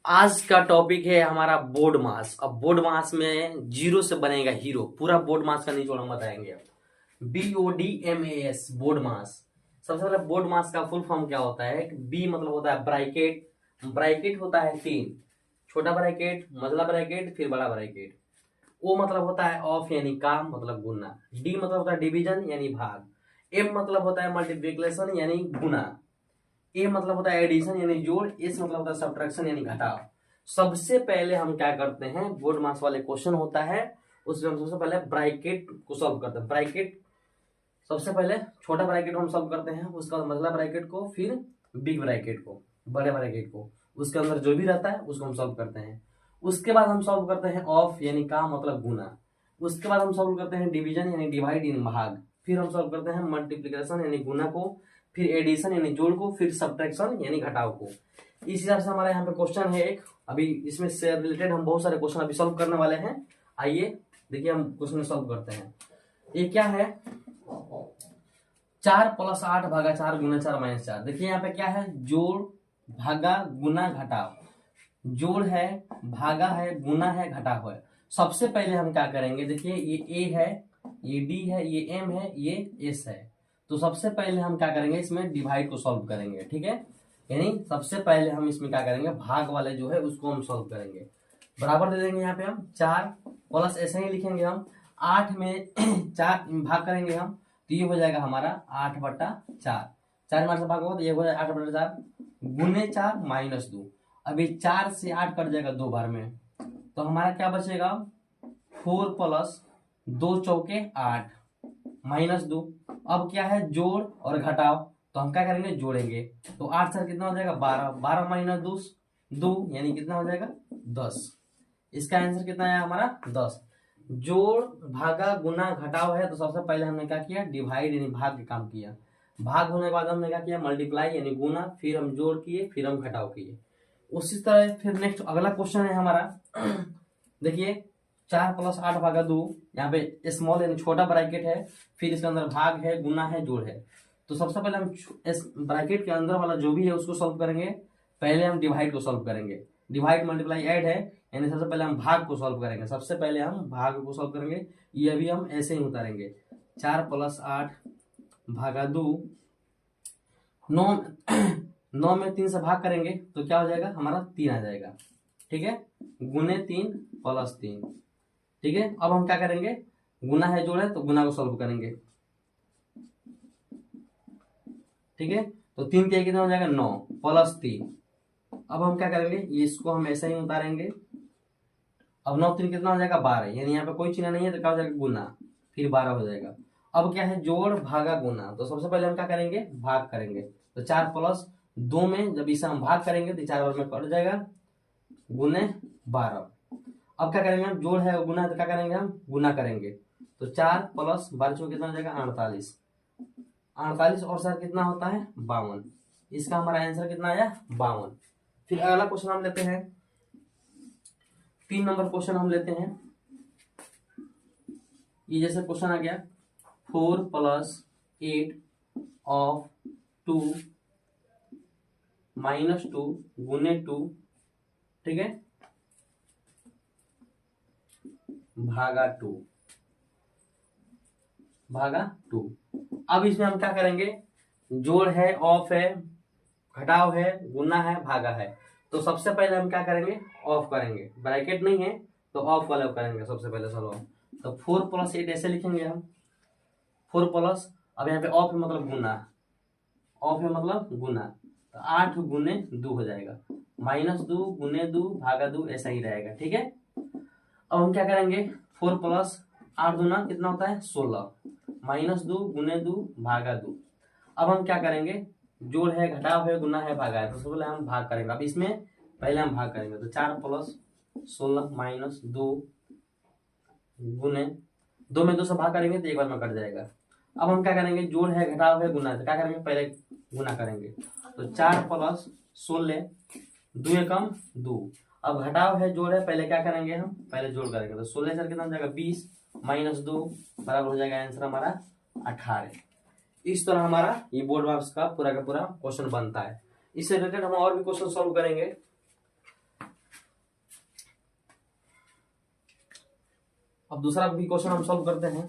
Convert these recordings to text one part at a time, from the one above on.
आज का टॉपिक है हमारा बोर्ड मास। अब बोर्ड मास में जीरो से बनेगा हीरो, पूरा बोर्ड मास का निचोड़ हम बताएंगे। BODMAS बोर्ड मास। सबसे पहले बोर्ड मास का फुल फॉर्म क्या होता है। बी मतलब होता है ब्रैकेट, ब्रैकेट होता है 3, छोटा ब्रैकेट, मझला ब्रैकेट, फिर बड़ा ब्रैकेट। ओ मतलब होता है ऑफ यानी काम मतलब गुना। डी मतलब होता है डिवीजन यानी भाग। एम मतलब होता है मल्टीप्लिकेशन यानी गुना। ए मतलब होता है एडिशन यानी जोड़। एस मतलब होता है सब्ट्रैक्शन यानी घटाव। सबसे पहले हम क्या करते हैं, बोर्ड मास वाले क्वेश्चन होता है उसमें हम सबसे पहले ब्रैकेट को सॉल्व करते हैं। ब्रैकेट सबसे पहले छोटा ब्रैकेट को हम सॉल्व करते हैं, उसका मझला ब्रैकेट को, फिर बिग ब्रैकेट को, बड़े ब्रैकेट को, उसके अंदर जो भी रहता है उसको हम सॉल्व करते हैं। उसके बाद हम सॉल्व करते हैं ऑफ यानी का मतलब गुना। उसके बाद हम सॉल्व करते हैं डिवीजन यानी डिवाइड यानी भाग। फिर हम सॉल्व करते हैं मल्टीप्लिकेशन यानी गुना को, फिर एडिशन यानी जोड़ को, फिर सब्ट्रैक्शन यानी घटाव को। इस हिसाब से हमारा यहाँ पे क्वेश्चन है एक। अभी इसमें से रिलेटेड हम बहुत सारे क्वेश्चन अभी सॉल्व करने वाले हैं। आइए देखिए हम क्वेश्चन सॉल्व करते हैं। ये क्या है, 4 + 8 भागा 4 गुना 4 - 4। देखिए यहाँ पे क्या है, जोड़ भागा गुना घटाव। जोड़ है, भागा है, गुना है, घटाव है। सबसे पहले हम क्या करेंगे, देखिए ये ए है, ये डी है, ये एम है, ये एस है। तो सबसे पहले हम क्या करेंगे, इसमें डिवाइड को सॉल्व करेंगे। ठीक है, यानी सबसे पहले हम इसमें क्या करेंगे, भाग वाले जो है उसको हम सॉल्व करेंगे। बराबर दे देंगे यहाँ पे हम 4 प्लस ऐसे ही लिखेंगे हम 8 में 4 भाग करेंगे हम, तो ये हो जाएगा हमारा 8/4। 4 में से भाग होगा तो ये हो जाएगा 8/4 गुने 4 - 2। अभी 4 से 8 कट जाएगा 2 बार में, तो हमारा क्या बचेगा 4 + 2 चौके 8 -2। अब क्या है, जोड़ और घटाव, तो हम क्या करेंगे, जोड़ेंगे। तो 8 से कितना हो जाएगा 12, 12 - 2 2 यानी कितना हो जाएगा 10। इसका आंसर कितना है हमारा 10। जोड़ भागा गुना घटाव है, तो सबसे पहले हमने क्या किया, डिवाइड यानी भाग के काम किया। भाग होने के बाद हमने क्या किया, मल्टीप्लाई यानी गुना, फिर हम जोड़ किए, फिर हम घटाव किए। उसी तरह फिर नेक्स्ट अगला क्वेश्चन है हमारा देखिए 4 + 8 भागा 2, यहाँ पे स्मॉल यानी छोटा ब्रैकेट है, फिर इसके अंदर भाग है, गुना है, जोड़ है। तो सबसे पहले हम इस ब्रैकेट के अंदर वाला जो भी है उसको सॉल्व करेंगे। पहले हम डिवाइड को सॉल्व करेंगे। डिवाइड मल्टीप्लाई ऐड है, यानी सबसे पहले हम भाग को सॉल्व करेंगे। सबसे पहले हम भाग को सॉल्व करेंगे, ये अभी हम ऐसे ही उतारेंगे। 4 + 8 भागा 2, 9 9 में 3 से भाग करेंगे तो क्या हो जाएगा हमारा 3 आ जाएगा। ठीक है, गुने 3 + 3। ठीक है, अब हम क्या करेंगे, गुना है जोड़ है तो गुना को सॉल्व करेंगे। ठीक है, तो 3 के कितना हो जाएगा 9 + 3। अब हम क्या करेंगे, ये इसको हम ऐसे ही उतारेंगे। अब 9 3 कितना हो जाएगा 12, यानी यहाँ पे कोई चिन्ह नहीं है तो क्या हो जाएगा गुना, फिर 12 हो जाएगा। अब क्या है, जोड़ भागा गुना, तो सबसे पहले हम क्या करेंगे, भाग करेंगे। तो 4 + 2 में जब इसे हम भाग करेंगे तो 4 बार में कट जाएगा, गुने 12। अब क्या करेंगे हम, जोड़ है गुना है तो क्या करेंगे हम, गुना करेंगे। तो 4 + 12 कितना हो जाएगा 48। 48 और सर कितना होता है 52। इसका हमारा आंसर कितना आया 52। फिर अगला क्वेश्चन हम लेते हैं, 3 नंबर क्वेश्चन हम लेते हैं। ये जैसे क्वेश्चन आ गया 4 + 8 ऑफ 2 - 2 गुने 2। ठीक है, भागा 2 भागा 2। अब इसमें हम क्या करेंगे, जोड़ है, ऑफ है, घटाव है, गुना है, भागा है। तो सबसे पहले हम क्या करेंगे, ऑफ करेंगे। ब्रैकेट नहीं है तो ऑफ वाला करेंगे सबसे पहले सॉल्व। तो 4 + 8 ऐसे लिखेंगे हम, 4 प्लस, अब यहाँ पे ऑफ है मतलब गुना, ऑफ है मतलब गुना, तो 8 गुने 2 हो जाएगा, -2 गुने 2 भागा 2 ऐसा ही रहेगा। ठीक है, अब हम क्या करेंगे, 4 + 8 दूना कितना होता है 16, -2 गुने 2 भागा 2। अब हम क्या करेंगे, जोड़ है, घटाव है, गुना है, भागा है, तो सबसे पहले हम भाग करेंगे। अब इसमें पहले हम भाग करेंगे, तो 4 + 16 - 2 गुने 2 में 2 से भाग करेंगे तो एक बार में कट जाएगा। अब हम क्या करेंगे, जोड़ है, घटाव है, गुना है, तो क्या करेंगे, पहले गुना करेंगे। तो 4 + 16 2 एकम 2। अब घटाव है, जोड़ है, पहले क्या करेंगे हम, पहले जोड़ करेंगे। तो 16 सर कितना हो जाएगा 20 - 2 बराबर हो जाएगा आंसर हमारा 18। इस तरह हमारा ये बोर्ड मार्क्स का पूरा क्वेश्चन बनता है। इससे रिलेटेड हम और भी क्वेश्चन सॉल्व करेंगे। अब दूसरा भी क्वेश्चन हम सॉल्व करते हैं।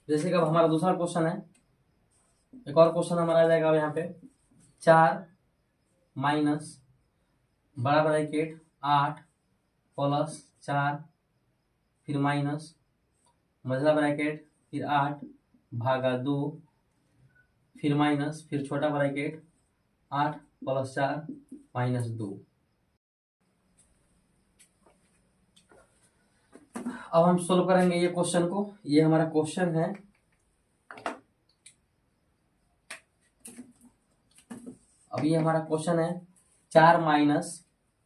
जैसे कि अब हमारा दूसरा क्वेश्चन है, एक और क्वेश्चन हमारा आ जाएगा अब यहाँ पे 4 माइनस बड़ा ब्रैकेट 8 प्लस 4 फिर माइनस मझला ब्रैकेट फिर 8 भागा 2 फिर माइनस फिर छोटा ब्रैकेट 8 प्लस 4 माइनस 2। अब हम सोल्व करेंगे ये क्वेश्चन को। ये हमारा क्वेश्चन है, अब ये हमारा क्वेश्चन है 4 माइनस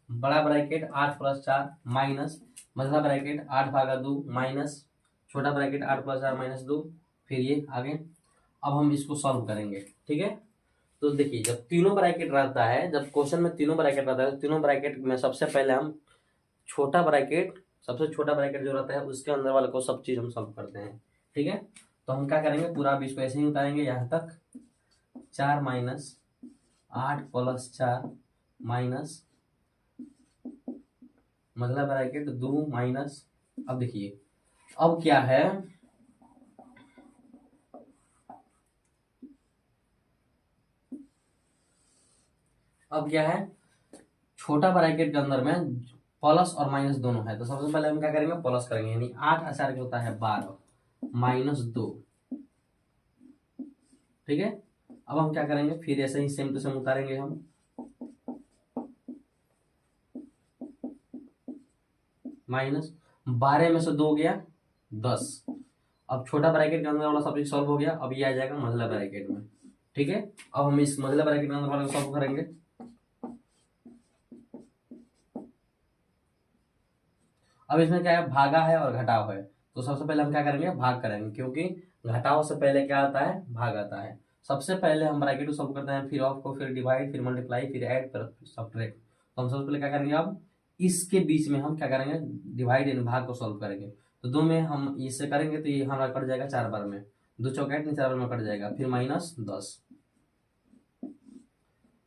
बड़ा ब्रैकेट 8 प्लस 4 माइनस मझला ब्रैकेट 8 भागा 2 माइनस छोटा ब्रैकेट 8 प्लस 4 माइनस 2 फिर ये आगे। अब हम इसको सॉल्व करेंगे, ठीक है। तो देखिए जब तीनों ब्रैकेट रहता है, जब क्वेश्चन में तीनों ब्रैकेट रहता है तो तीनों ब्रैकेट में सबसे पहले हम छोटा ब्रैकेट, सबसे छोटा ब्रैकेट जो रहता है उसके अंदर वाले को सब चीज हम सॉल्व करते हैं, ठीक है। तो हम क्या करेंगे, पूरा अब इसको ऐसे ही उतारेंगे यहाँ तक 4 माइनस 8 प्लस 4 माइनस मतलब ब्रैकेट 2 माइनस। अब देखिए अब क्या है, अब क्या है छोटा ब्रैकेट के अंदर में प्लस और माइनस दोनों है। तो सबसे पहले हम क्या करेंगे, प्लस करेंगे, यानी 8 आचार के होता है 12 माइनस 2, ठीक है। अब हम क्या करेंगे, फिर ऐसे ही सेम टू सेम उतारेंगे हम, माइनस 12 में से 2 गया 10। अब छोटा ब्रैकेट के अंदर वाला सब सॉल्व हो गया, अब ये आ जाएगा मझला ब्रैकेट में, ठीक है। अब हम इस मझला ब्रैकेट के अंदर वाले को सॉल्व करेंगे। अब इसमें क्या है, भागा है और घटाव है। तो सबसे पहले हम क्या करेंगे, भाग करेंगे, क्योंकि घटाव से पहले क्या आता है, भाग आता है। सबसे पहले हम ब्रैकेट को सॉल्व करते हैं, फिर ऑफ को, फिर डिवाइड, फिर मल्टीप्लाई, फिर ऐड, फिर सब्ट्रैक्ट। तो हम सबसे पहले क्या करेंगे, अब इसके बीच में हम क्या करेंगे, डिवाइड यानी भाग को सॉल्व करेंगे। तो 2 में हम इससे करेंगे तो ये हमारा कट जाएगा 4 बार में, 2 चौक 8 4 बार में कट जाएगा, फिर माइनस 10।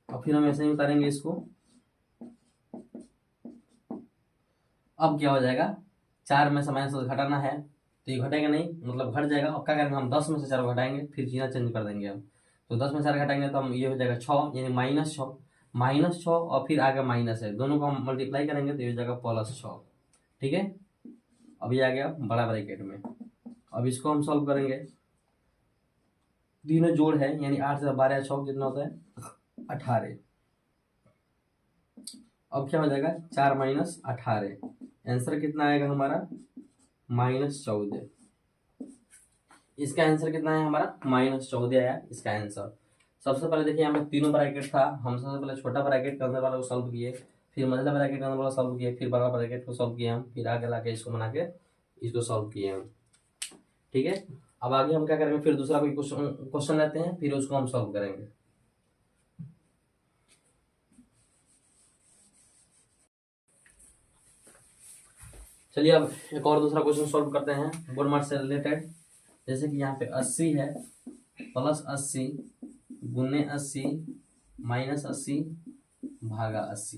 और फिर हम ऐसे ही उतारेंगे इसको। अब क्या हो जाएगा, 4 में से माइनस घटाना है तो ये घटेगा नहीं, मतलब घट जाएगा। अब क्या करेंगे, हम 10 में से 4 घटाएंगे, फिर जीना चेंज कर देंगे हम। तो 10 में 4 घटाएंगे तो हम ये हो जाएगा 6, यानी -6 और फिर आगे माइनस है, दोनों को हम मल्टीप्लाई करेंगे तो ये हो जाएगा +6, ठीक है। अब ये आ गया बड़ा ब्रैकेट में। अब इसको हम सॉल्व करेंगे, तीनों जोड़ है, यानी 8 से 12 6 कितना होता है 18। अब क्या हो जाएगा, 4 माइनस 18, आंसर कितना आएगा हमारा -14। इसका आंसर कितना है हमारा -14 आया इसका आंसर। सबसे पहले देखिए यहाँ पे तीनों ब्रैकेट था, हम सबसे पहले छोटा ब्रैकेट के अंदर वाला को सॉल्व किए, फिर मझला ब्रैकेट के अंदर वाला सॉल्व किए, फिर बड़ा ब्रैकेट को सॉल्व किए हम, फिर आगे लाके इसको बना के इसको सॉल्व किए हम, ठीक है। अब आगे हम क्या करेंगे, फिर दूसरा कोई क्वेश्चन लेते हैं, फिर उसको हम सॉल्व करेंगे। चलिए अब एक और दूसरा क्वेश्चन सॉल्व करते हैं बोर्ड मार्क्स से रिलेटेड। जैसे कि यहाँ पे 80 है, +80 गुने 80 -80 भागा 80,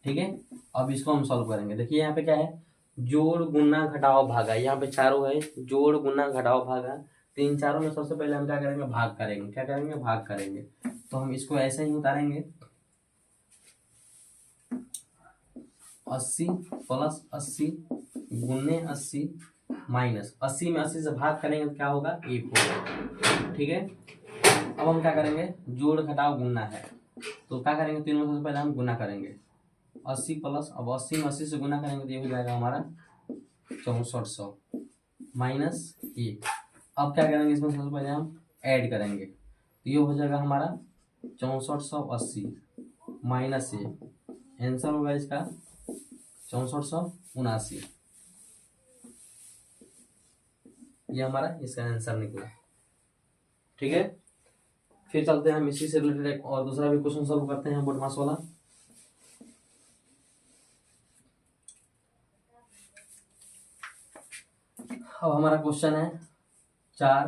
ठीक है। अब इसको हम सॉल्व करेंगे। देखिए यहाँ पे क्या है, जोड़ गुना घटाओ भागा, यहाँ पे चारों है, जोड़ गुना घटाओ भागा, तो इन चारों में सबसे पहले हम क्या करेंगे, भाग करेंगे। क्या करेंगे, भाग करेंगे। तो हम इसको ऐसे ही उतारेंगे, 80 + 80 गुने 80 -80 में 80 से भाग करेंगे तो क्या होगा, 1 होगा, ठीक है। अब हम क्या करेंगे, जोड़ घटाव गुना है, तो क्या करेंगे, तीनों में सबसे पहले हम गुना करेंगे, 80 प्लस, अब 80 में 80 से गुना करेंगे तो ये हो जाएगा हमारा 6400 -1। अब क्या करेंगे, इसमें सबसे पहले हम ऐड करेंगे, तो ये हो जाएगा हमारा 6480 -1, आंसर होगा इसका 6479। ये हमारा इसका आंसर निकला, ठीक है। फिर चलते हैं हम इसी से रिलेटेड एक और दूसरा भी क्वेश्चन सॉल्व करते हैं बोर्ड मार्क्स वाला। अब हमारा क्वेश्चन है 4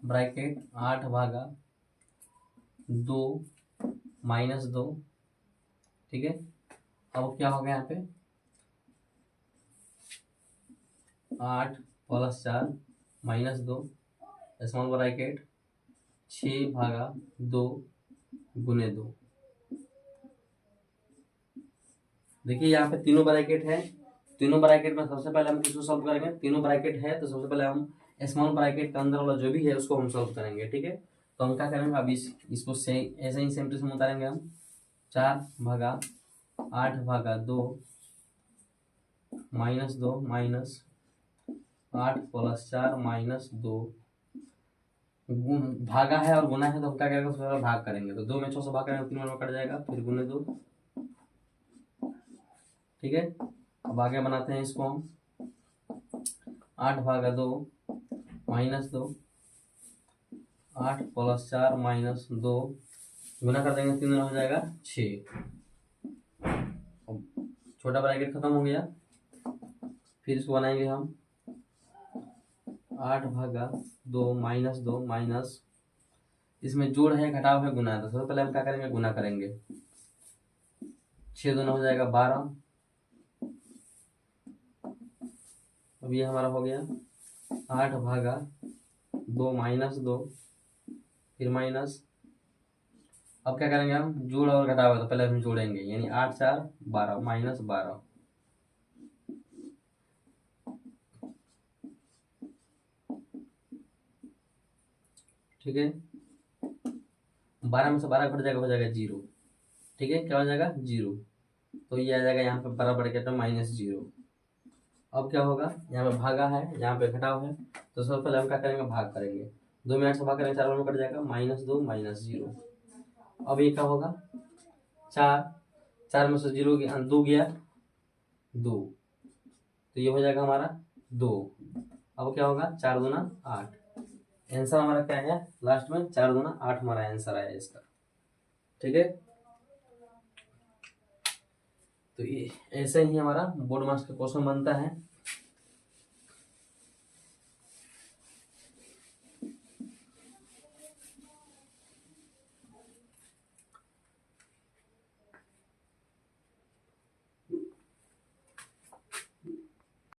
ब्रैकेट 8 भागा 2 माइनस 2, ठीक है। अब क्या हो गया यहाँ पे 8 प्लस 4 माइनस 2 स्मॉल ब्रैकेट 6 भागा 2 गुने 2। देखिए यहाँ पे तीनों ब्रैकेट है, तीनों ब्रैकेट में सबसे पहले हम किसको सॉल्व करेंगे, तीनों ब्रैकेट है तो सबसे पहले हम स्मॉल ब्रैकेट के अंदर वाला जो भी है उसको हम सॉल्व करेंगे, ठीक है। तो हम क्या करेंगे अब इसको से ऐसे ही सेम टू सेम उतारेंगे हम। 4 भागा 8 भागा 2 माइनस 2 माइनस 8 प्लस 4 माइनस 2, भागा है और गुना है तो हम क्या करेंगे, उसका भाग करेंगे। तो 2 में 6 से भाग करेंगे 3 में कट जाएगा, फिर गुने 2, ठीक है। अब आगे बनाते हैं इसको हम। 8 भागा 2 माइनस 2, 8 प्लस 4 माइनस 2, गुना कर देंगे 3 हो जाएगा 6। छोटा ब्रैकेट खत्म हो गया, फिर इसको बनाएंगे हम 8 भागा 2 माइनस 2 माइनस, इसमें जोड़ है घटाव है गुना है, तो सबसे पहले हम क्या करेंगे गुना करेंगे। 6 दूना हो जाएगा 12। अब ये हमारा हो गया 8 भागा 2 माइनस 2, फिर माइनस, अब क्या करेंगे हम जोड़ और घटाव है तो पहले हम जोड़ेंगे, यानी 8 4 12 माइनस 12, ठीक है। 12 में से 12 घट जाएगा, हो जाएगा 0, ठीक है। क्या हो जाएगा 0, तो ये आ जाएगा यहाँ पे बराबर क्या था -0। अब क्या होगा, यहाँ पे भागा है यहाँ पे घटाव है, तो सबसे पहले हम क्या करेंगे भाग करेंगे। 2 में 8 से भाग करेंगे 4 में कट जाएगा -2 -0। अब ये क्या होगा 4 में से 0 गया 2 गया 2, तो ये हो जाएगा हमारा 2। अब क्या होगा 4 दूना 8, आंसर हमारा क्या है लास्ट में 4 दूना 8 हमारा आंसर आया इसका, ठीक है। तो ये ऐसे ही हमारा बोर्ड मार्क्स का क्वेश्चन बनता है।